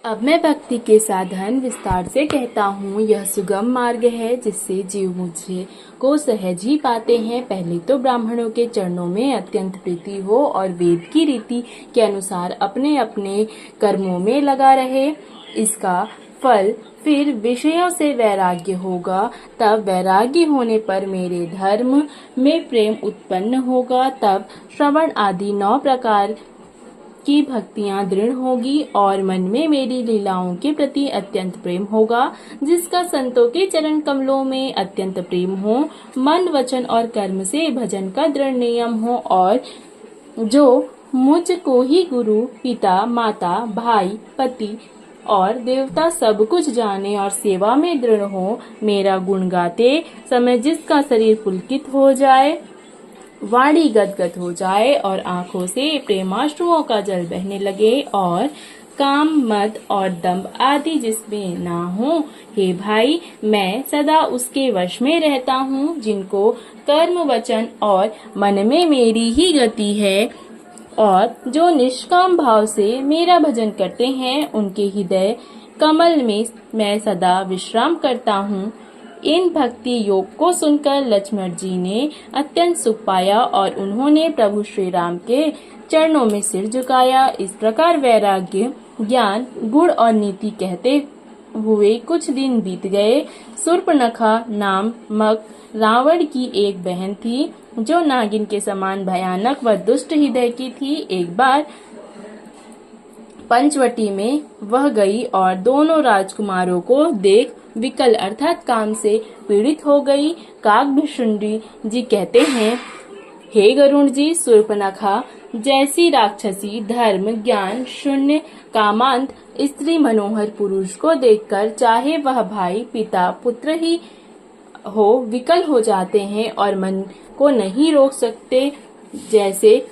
अब मैं भक्ति के साधन विस्तार से कहता हूँ। यह सुगम मार्ग है जिससे जीव मुझे को सहज ही पाते हैं। पहले तो ब्राह्मणों के चरणों में अत्यंत प्रीति हो और वेद की रीति के अनुसार अपने अपने कर्मों में लगा रहे। इसका फल फिर विषयों से वैराग्य होगा। तब वैराग्य होने पर मेरे धर्म में प्रेम उत्पन्न होगा। तब श्रवण आदि 9 प्रकार की भक्तियां दृढ़ होगी और मन में मेरी लीलाओं के प्रति अत्यंत प्रेम होगा। जिसका संतों के चरण कमलों में अत्यंत प्रेम हो, मन वचन और कर्म से भजन का दृढ़ नियम हो और जो मुझ को ही गुरु पिता माता भाई पति और देवता सब कुछ जाने और सेवा में दृढ़ हो, मेरा गुण गाते समय जिसका शरीर पुलकित हो जाए, वाणी गदगद हो जाए और आंखों से प्रेमाश्रुओं का जल बहने लगे और काम मद और दंभ आदि जिसमें ना हो, हे भाई मैं सदा उसके वश में रहता हूँ। जिनको कर्म वचन और मन में मेरी ही गति है और जो निष्काम भाव से मेरा भजन करते हैं, उनके हृदय कमल में मैं सदा विश्राम करता हूँ। इन भक्ति योग को सुनकर लक्ष्मण जी ने अत्यंत सुख पाया और उन्होंने प्रभु श्री राम के चरणों में सिर झुकाया। इस प्रकार वैराग्य ज्ञान गुण और नीति कहते हुए कुछ दिन बीत गए। शूर्पणखा नामक रावण की एक बहन थी जो नागिन के समान भयानक व दुष्ट हृदय की थी। एक बार पंचवटी में वह गई और दोनों राजकुमारों को देख विकल अर्थात काम से पीड़ित हो गई। काकभूषुंडी जी कहते हैं, हे गरुण जी, शूर्पणखा जैसी राक्षसी धर्म ज्ञान शून्य कामांत स्त्री मनोहर पुरुष को देखकर चाहे वह भाई पिता पुत्र ही हो विकल हो जाते हैं और मन को नहीं रोक सकते। जैसे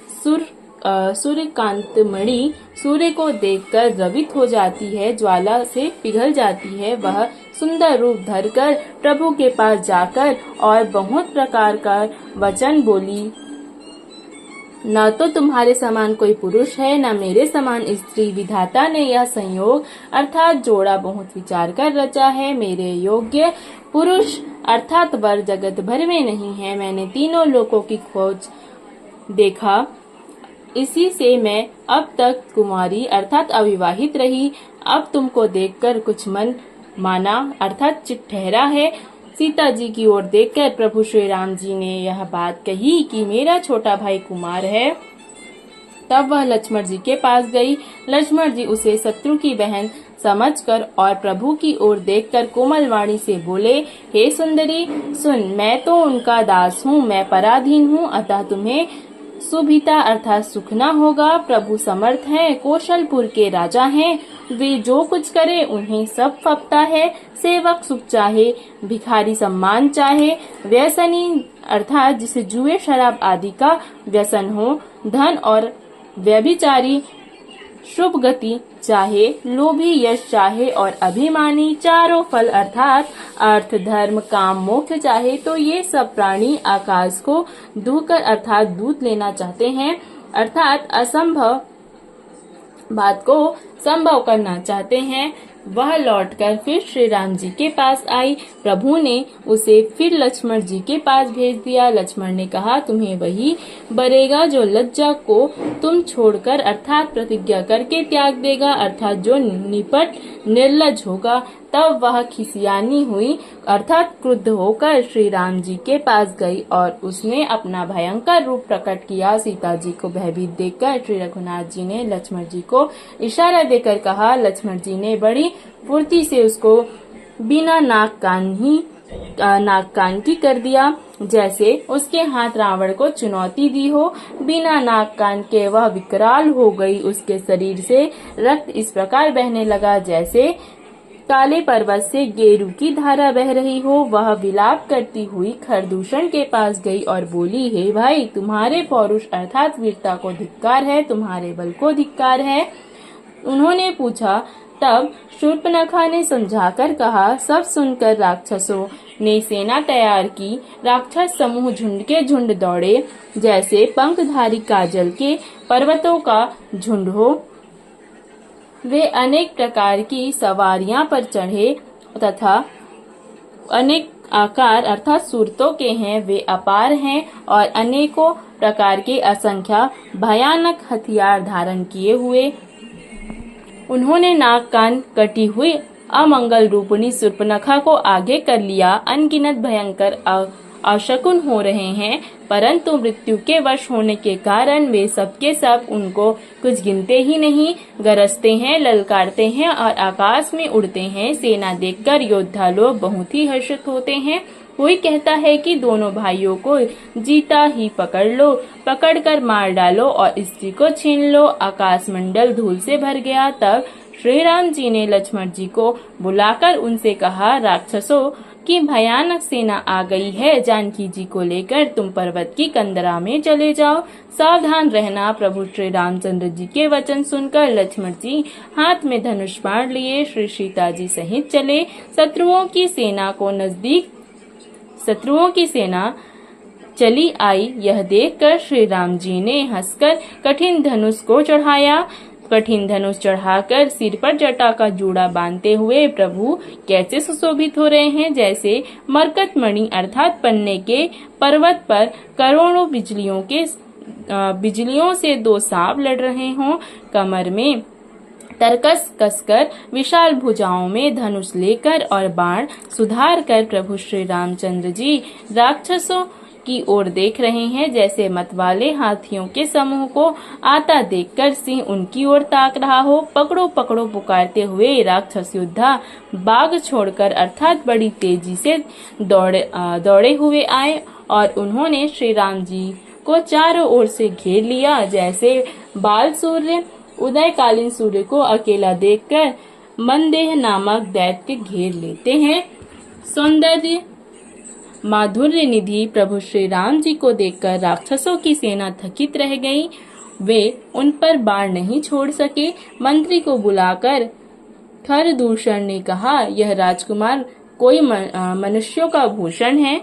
सूर्यकांतमणि सूर्य को देखकर द्रवित हो जाती है, ज्वाला से पिघल जाती है, वह सुंदर रूप धरकर प्रभु के पास जाकर और बहुत प्रकार का वचन बोली, न तो तुम्हारे समान कोई पुरुष है, न मेरे समान स्त्री। विधाता ने यह संयोग अर्थात जोड़ा बहुत विचार कर रचा है। मेरे योग्य पुरुष अर्थात वर जगत भर में नहीं है। मैंने तीनों लोकों की खोज देखा, इसी से मैं अब तक कुमारी अर्थात अविवाहित रही। अब तुमको देखकर कुछ मन माना अर्थात चित ठहरा है। सीता जी की ओर देखकर प्रभु श्री राम जी ने यह बात कही कि मेरा छोटा भाई कुमार है। तब वह लक्ष्मण जी के पास गई। लक्ष्मण जी उसे शत्रु की बहन समझकर और प्रभु की ओर देखकर कोमल वाणी से बोले, हे सुंदरी सुन, मैं तो उनका दास हूँ, मैं पराधीन हूँ, अतः तुम्हें सुभिता अर्थात सुखना होगा। प्रभु समर्थ हैं, कौशलपुर के राजा हैं, वे जो कुछ करे उन्हें सब फपता है। सेवक सुख चाहे, भिखारी सम्मान चाहे, व्यसनी अर्थात जिसे जुए शराब आदि का व्यसन हो, धन और व्यभिचारी शुभ गति चाहे, लोभी यश चाहे और अभिमानी चारों फल अर्थात अर्थ धर्म काम मोक्ष चाहे, तो ये सब प्राणी आकाश को दूकर अर्थात दूत लेना चाहते हैं, अर्थात असंभव बात को संभव करना चाहते हैं। वह लौटकर फिर श्री राम जी के पास आई। प्रभु ने उसे फिर लक्ष्मण जी के पास भेज दिया। लक्ष्मण ने कहा, तुम्हें वही बरेगा जो लज्जा को तुम छोड़कर अर्थात प्रतिज्ञा करके त्याग देगा, अर्थात जो निपट निर्लज होगा। तब वह खिसियानी हुई अर्थात क्रुद्ध होकर श्री राम जी के पास गई और उसने अपना भयंकर रूप प्रकट किया। सीता जी को भयभीत देखकर श्री रघुनाथ जी ने लक्ष्मण जी को इशारा देकर कहा। लक्ष्मण जी ने बड़ी फुर्ती से उसको बिना नाक कान की कर दिया, जैसे उसके हाथ रावण को चुनौती दी हो। बिना नाक कान के वह विकराल हो गई। उसके शरीर से रक्त इस प्रकार बहने लगा जैसे काले पर्वत से गेरू की धारा बह रही हो। वह विलाप करती हुई खरदूषण के पास गई और बोली, हे भाई, तुम्हारे पौरुष अर्थात वीरता को धिक्कार है, तुम्हारे बल को धिक्कार है। उन्होंने पूछा। तब शूर्पणखा ने समझाकर कहा। सब सुनकर राक्षसों ने सेना तैयार की। राक्षस समूह झुंड के झुंड दौड़े, जैसे पंखधारी काजल के पर्वतों का झुंड हो। वे अनेक प्रकार की सवारियां पर चढ़े तथा अनेक आकार अर्थात सूरतों के हैं। वे अपार हैं और अनेकों प्रकार के असंख्य भयानक हथियार धारण किए हुए। उन्होंने नाक कान कटी हुई अमंगल रूपिणी शूर्पणखा को आगे कर लिया। अनगिनत भयंकर अशकुन हो रहे हैं, परंतु मृत्यु के वश होने के कारण वे सबके सब उनको कुछ गिनते ही नहीं। गरजते हैं, ललकारते हैं और आकाश में उड़ते हैं। सेना देखकर योद्धा लोग बहुत ही हर्षित होते हैं। कोई कहता है कि दोनों भाइयों को जीता ही पकड़ लो, पकड़कर मार डालो और स्त्री को छीन लो। आकाश मंडल धूल से भर गया। तब श्री राम जी ने लक्ष्मण जी को बुलाकर उनसे कहा, राक्षसों की भयानक सेना आ गई है। जानकी जी को लेकर तुम पर्वत की कंदरा में चले जाओ। सावधान रहना। प्रभु श्री रामचंद्र जी के वचन सुनकर लक्ष्मण जी हाथ में धनुष बाण लिए श्री सीता जी सहित चले। शत्रुओं की सेना चली आई। यह देखकर श्री राम जी ने हंसकर कठिन धनुष को चढ़ाया। कठिन धनुष चढ़ाकर सिर पर जटा का जूड़ा बांधते हुए प्रभु कैसे सुशोभित हो रहे हैं, जैसे मरकतमणि अर्थात पन्ने के पर्वत पर करोड़ों बिजलियों से दो सांप लड़ रहे हों। कमर में तरकस कसकर विशाल भुजाओं में धनुष लेकर और बाण सुधार कर प्रभु श्री रामचंद्र जी राक्षसों की ओर देख रहे हैं। जैसे मतवाले हाथियों के समूह को आता देखकर सिंह उनकी ओर ताक रहा हो। पकड़ो पकड़ो पुकारते हुए राक्षस योद्धा बाग छोड़कर अर्थात बड़ी तेजी से दौड़े हुए आए और उन्होंने श्री राम जी को चारों ओर से घेर लिया। जैसे बाल सूर्य उदयकालीन सूर्य को अकेला देखकर मनदेह नामक दैत्य घेर लेते हैं। सौंदर्य माधुर्य निधि प्रभु श्री राम जी को देखकर राक्षसों की सेना थकित रह गई। वे उन पर बाण नहीं छोड़ सके। मंत्री को बुलाकर खरदूषण ने कहा, यह राजकुमार कोई मनुष्यों का भूषण है।